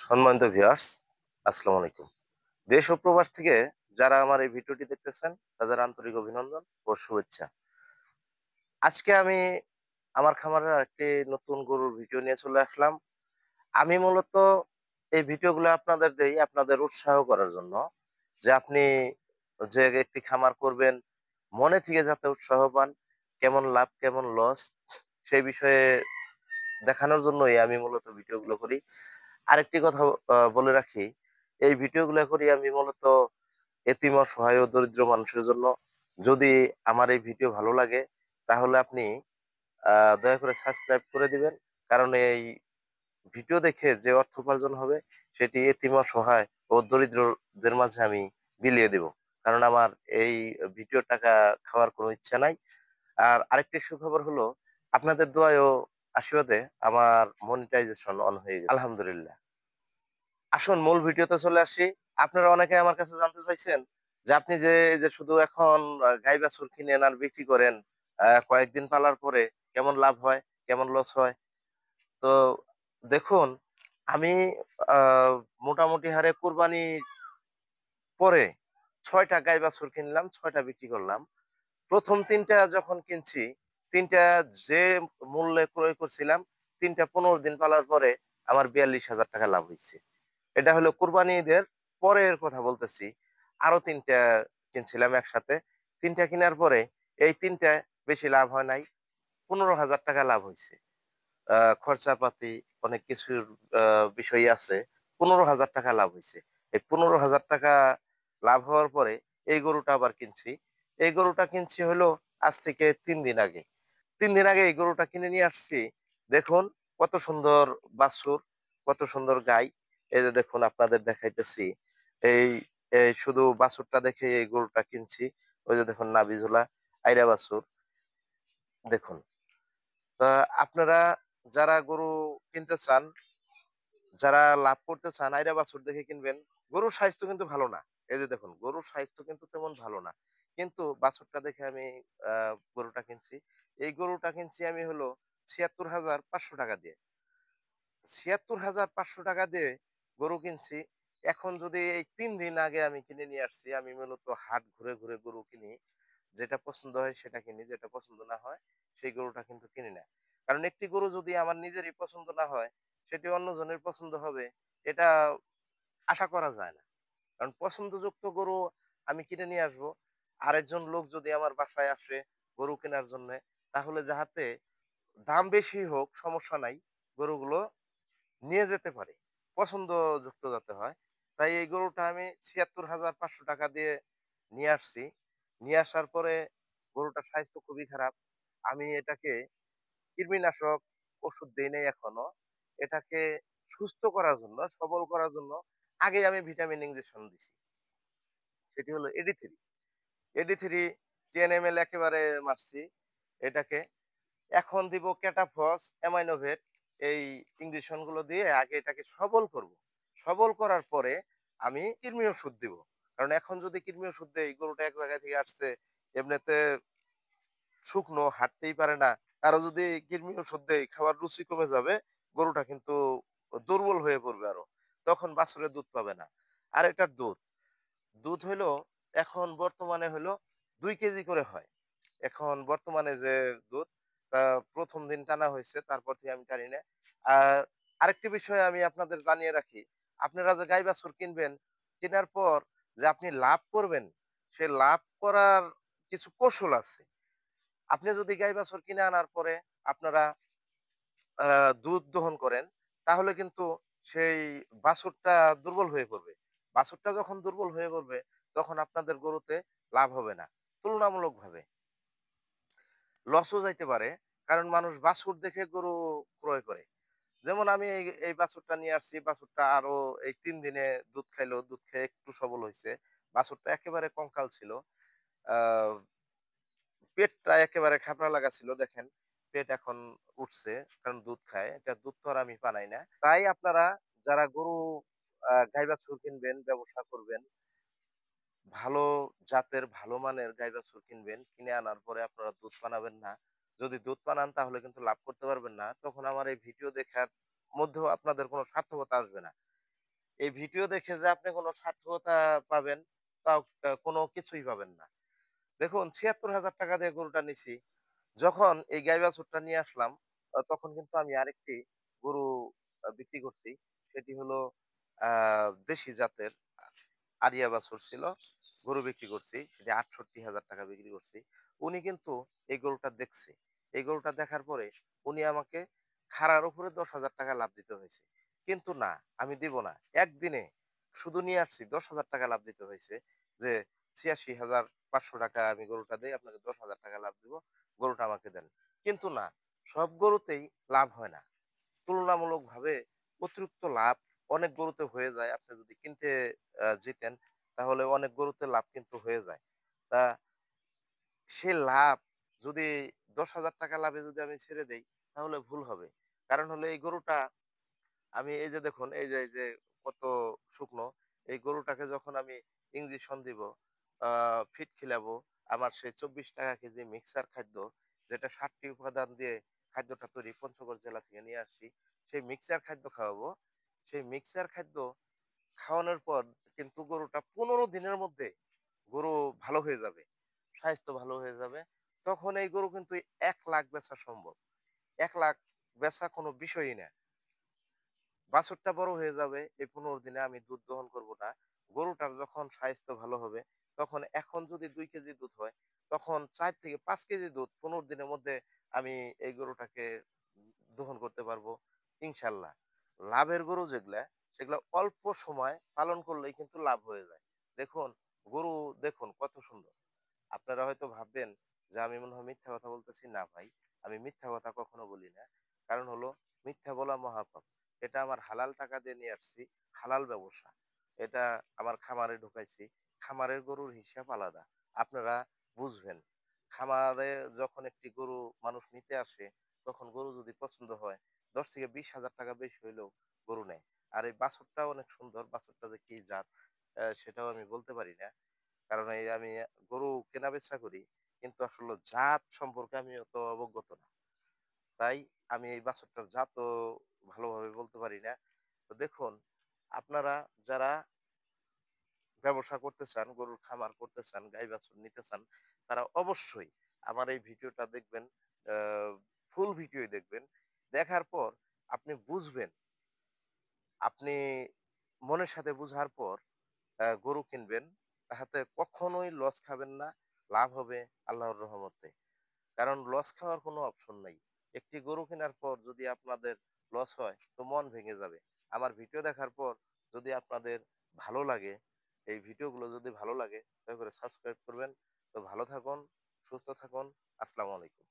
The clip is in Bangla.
সম্মানিত ভিউয়ার্স, আসসালামু আলাইকুম। দেশ ও প্রবাস থেকে যারা আমার এই ভিডিওটি দেখতেছেন তাদের আন্তরিক অভিনন্দন ও শুভেচ্ছা। আজকে আমি আমার খামারের আরেকটি নতুন গরুর ভিডিও নিয়ে চলে আসলাম। আমি মূলত এই ভিডিওগুলো আপনাদের দেই আপনাদের উৎসাহ করার জন্য, যে আপনি যে একটি খামার করবেন মনে থেকে যাতে উৎসাহ পান, কেমন লাভ কেমন লস সেই বিষয়ে দেখানোর জন্যই আমি মূলত ভিডিওগুলো করি। আরেকটি কথা বলে রাখি, এই ভিডিওগুলো করি আমি মূলত এতিম, অসহায় ও দরিদ্র মানুষের জন্য। যদি আমার এই ভিডিও ভালো লাগে তাহলে আপনি দয়া করে সাবস্ক্রাইব করে দিবেন। কারণ এই ভিডিও দেখে যে অর্থ উপার্জন হবে সেটি এতিম, অসহায় ও দরিদ্রদের মাঝে আমি বিলিয়ে দেব। কারণ আমার এই ভিডিওর টাকা খাওয়ার কোনো ইচ্ছা নাই। আর আরেকটি সুখবর হলো, আপনাদের দোয়ায় ও আশীর্বাদে আমার মনিটাইজেশন অন হয়ে গেছে, আলহামদুলিল্লাহ। আসুন মূল ভিডিওতে চলে আসি। আপনারা অনেকে আমার কাছে জানতে চাইছেন যে আপনি যে এই যে শুধু এখন গাই বাছুর কিনেন আর বিক্রি করেন, কয়েকদিন পালার পরে কেমন লাভ হয়, কেমন লস হয়? তো দেখুন, আমি আ মোটামুটি হারে কুরবানির পরে ৬ টা গাই বাছুর কিনলাম, ৬ টা বিক্রি করলাম। ১ম ৩ টা যখন কিনছি, ৩ টা যে মূল্যে ক্রয় করছিলাম, ৩ টা ১৫ দিন পালার পরে আমার ৳৪২,০০০ লাভ হইছে। এটা হলো কুরবানি ঈদের পরের কথা বলতেছি। আরো ৩ টা কিনছিলাম একসাথে। ৩ টা কিনার পরে এই ৩ টায় বেশি লাভ হয় নাই। ৳১৫,০০০ লাভ হইছে। খরচাপাতি অনেক কিছুর আ বিষয় আছে। ৳১৫,০০০ লাভ হইছে। এই ৳১৫,০০০ লাভ হওয়ার পরে এই গরুটা আবার কিনছি। এই গরুটা কিনছি হলো আজ থেকে ৩ দিন আগে। ৩ দিন আগে এই গরুটা কিনে নিয়ে আসছি। দেখুন কত সুন্দর বাছুর, কত সুন্দর গাই। এই যে দেখুন আপনাদের দেখাইতেছি। এই, এই শুধু বাছুরটা দেখে এই গরুটা কিনছি। ওই যে দেখুন নাভিজুলা, আইরা বাছুর দেখুন। তা আপনারা যারা গরু কিনতে চান, যারা লাভ করতে চান আইরা বাছুর দেখে কিনবেন। গরুর স্বাস্থ্য কিন্তু ভালো না। এই যে দেখুন গরুর স্বাস্থ্য কিন্তু তেমন ভালো না। কিন্তু বাছুরটা দেখে আমি আ গরুটা কিনছি। এই গরুটা কিনছি আমি হলো ৳৭৬,৫০০ দিয়ে। ৳৭৬,৫০০ দিয়ে গরু কিনছি। এখন যদি এই ৩ দিন আগে আমি কিনে নিয়ে আসছি, আমি মূলত হাট ঘুরে, ঘুরে গরু কিনি। যেটা পছন্দ হয় সেটা কিনি, যেটা পছন্দ না হয় সেই গরুটা কিন্তু কিনি না। কারণ একটি গরু যদি আমার নিজেরই পছন্দ না হয়, সেটি অন্যজনের পছন্দ হবে, এটা আশা করা যায় না। কারণ পছন্দযুক্ত গরু আমি কিনে নিয়ে আসবো। আরেকজন লোক যদি আমার বাসায় আসে গরু কেনার জন্যে, তাহলে যাহাতে দাম বেশি হোক সমস্যা নাই। গরুগুলো নিয়ে যেতে পারে। পছন্দযুক্ত যাতে হয়। তাই এই গরুটা আমি ৳৭৬,৫০০ দিয়ে নিয়ে আসছি। নিয়ে আসার পরে গরুটার স্বাস্থ্য খুবই খারাপ। আমি এটাকে কৃমিনাশক ওষুধ দেই নাই এখনো। এটাকে সুস্থ করার জন্য, সবল করার জন্য আগেই আমি ভিটামিন ইনজেকশন দিছি। সেটি হলো এডি3। এডি3 10 ml একেবারে মারছি এটাকে। এখন দিব ক্যাটাফস, অ্যামাইনোভেট, এই ইনজেকশন গুলো দিয়ে আগে এটাকে সবল করব। সবল করার পরে আমি কৃমি ওষুধ দিব। কারণ এখন যদি কৃমি ওষুধ দেই, গরুটা এক জায়গা থেকে আসছে, এমনিতে শুকনো হাঁটতেই পারে না। তারও যদি কৃমি ওষুধ দেই, খাওয়ার রুচি কমে যাবে। গরুটা কিন্তু দুর্বল হয়ে পড়বে আরো। তখন বাছুরের দুধ পাবে না। আর এটার দুধ, দুধ হইলো এখন বর্তমানে হইলো ২ কেজি করে হয়। এখন বর্তমানে যে দুধ, তা ১ম দিন টানা হইছে, তারপর থেকে আমি টানি না। আ আরেকটি বিষয় আমি আপনাদের জানিয়ে রাখি। আপনারা যে গাই বাছুর কিনবেন, কেনার পর যে আপনি লাভ করবেন, সে লাভ করার কিছু কৌশল আছে। আপনি যদি গাই বাছুর কিনে আনার পরে আপনারা আ দুধ দহন করেন, তাহলে কিন্তু সেই বাছুরটা দুর্বল হয়ে পড়বে। বাছুরটা যখন দুর্বল হয়ে পড়বে, তখন আপনাদের গরুতে লাভ হবে না। তুলনামূলকভাবে লসও যাইতে পারে। কারণ মানুষ বাছুর দেখে গরু ক্রয় করে। যেমন আমি এই বাছুরটা নিয়ে আসছি। বাছুরটা আরো এই ৩ দিনে দুধ খাইলো। দুধ খেয়ে একটু সবল হইছে। বাছুরটা একেবারে কঙ্কাল ছিল। আ পেটটা একেবারে খাপড়া লাগা ছিল দেখেন। পেট এখন উঠছে। কারণ দুধ খায়। এটা দুধ তো আর আমি বানাই না। তাই আপনারা যারা গরু গাই বাছুর কিনবেন, ব্যবসা করবেন, ভালো জাতের ভালো মানের গাই বাছুর কিনবেন। কিনে আনার পরে আপনারা দুধ বানাবেন না। যদি দুধ বানান তাহলে কিন্তু লাভ করতে পারবেন না। তখন আমার এই ভিডিও দেখার মধ্যেও আপনাদের কোনো সার্থকতা আসবে না। এই ভিডিও দেখে যে আপনি কোনো সার্থকতা পাবেন, তাও কোনো কিছুই পাবেন না। দেখুন ৳৭৬,০০০ দিয়ে গরুটা নিছি। যখন এই গাই বাছুরটা নিয়ে আসলাম, তখন কিন্তু আমি আরেকটি গরু বিক্রি করছি। সেটি হলো আ দেশি জাতের আরিয়া বাছুর ছিল। গরু বিক্রি করছি। সেটি ৳৬৮,০০০ বিক্রি করছি। উনি কিন্তু এই গরুটা দেখছে। এই গরুটা দেখার পরে উনি আমাকে খাড়ার উপরে ৳১০,০০০ লাভ দিতে হইছে। কিন্তু না, আমি দিব না। একদিনে শুধু নিয়ে আসছি ৳১০,০০০ লাভ দিতে হইছে যে ৳৮৬,৫০০ আমি গরুটা দেই, আপনাকে ৳১০,০০০ লাভ দিব। গরুটা আমাকে দেন। কিন্তু না, সব গরুতেই লাভ হয় না। তুলনামূলকভাবে অতিরিক্ত লাভ অনেক গরুতে হয়ে যায়। আপনি যদি কিনতে যেতেন তাহলে অনেক গরুতে লাভ কিন্তু হয়ে যায়। তা সে লাভ যদি ৳১০,০০০ লাভে যদি আমি ছেড়ে দেই তাহলে ভুল হবে। কারণ হলো এই গরুটা আমি এই যে দেখুন এই যে কত শুকনো। এই গরুটাকে যখন আমি ইনজেকশন দিব, আ ফিড খিলাবো, আমার সেই ৳২৪ কেজি মিক্সার খাদ্য যেটা ৬০ টি উপাদান দিয়ে খাদ্যটা তৈরি পঞ্চগড় জেলা থেকে নিয়ে আসছি। সেই মিক্সার খাদ্য খাওয়াবো। সেই মিক্সার খাদ্য খাওয়ানোর পর কিন্তু গরুটা ১৫ দিনের মধ্যে গরু ভালো হয়ে যাবে। স্বাস্থ্য ভালো হয়ে যাবে। তখন এই গরু কিন্তু ১,০০,০০০ বেচা সম্ভব। ১,০০,০০০ বেচা কোনো বিষয়ই না। বাছুরটা বড় হয়ে যাবে এই ১৫ দিনে আমি দুধ দহন করব না। গরুটার যখন স্বাস্থ্য ভালো হবে, তখন এখন যদি ২ কেজি দুধ হয়, তখন ৪ থেকে ৫ কেজি দুধ ১৫ দিনের মধ্যে আমি এই গরুটাকে দহন করতে পারবো ইনশাআল্লাহ। লাভের গরু যেগুলা, সেগুলা অল্প সময় পালন করলেই কিন্তু লাভ হয়ে যায়। দেখুন, গরু দেখুন কত সুন্দর। আপনারা হয়তো ভাববেন যে আমি মনে হয় মিথ্যা কথা বলতেছি। না ভাই, আমি মিথ্যা কথা কখনো বলি না। কারণ হলো মিথ্যা বলা মহাপাপ। এটা আমার হালাল টাকা দিয়ে নিয়ে আসছি, হালাল ব্যবসা। এটা আমার খামারে ঢুকাইছি। খামারের গরুর হিসাব আলাদা। আপনারা বুঝবেন। খামারে যখন একটি গরু মানুষ নিতে আসে, তখন গরু যদি পছন্দ হয়, ১০ থেকে ২০,০০০ বেশি হইলেও গরু নেয়। আর এই বাছুরটাও অনেক সুন্দর। বাছুরটা যে কি জাত, সেটাও আমি বলতে পারি না। কারণ এই আমি গরু কেনা-বেচা করি। কিন্তু আসলে জাত সম্পর্কে আমি অত অবগত না। তাই আমি এই বাছুরটার জাতও ভালোভাবে বলতে পারি না। তো দেখুন, আপনারা যারা ব্যবসা করতে চান, গরুর খামার করতে চান, গাই-বাছুর নিতে চান, তারা অবশ্যই আমার এই ভিডিওটা দেখবেন। আ ফুল ভিডিওই দেখবেন। দেখার পর আপনি বুঝবেন, আপনি মনের সাথে বুঝার পর গরু কিনবেন। তাহাতে কখনোই লস খাবেন না। লাভ হবে আল্লাহর রহমতে। কারণ লস খাওয়ার কোনো অপশন নাই। একটি গরু কেনার পর যদি আপনাদের লস হয় তো মন ভেঙে যাবে। আমার ভিডিও দেখার পর যদি আপনাদের ভালো লাগে, এই ভিডিওগুলো যদি ভালো লাগে দয়া করে সাবস্ক্রাইব করবেন। তো ভালো থাকুন, সুস্থ থাকুন। আসসালামু আলাইকুম।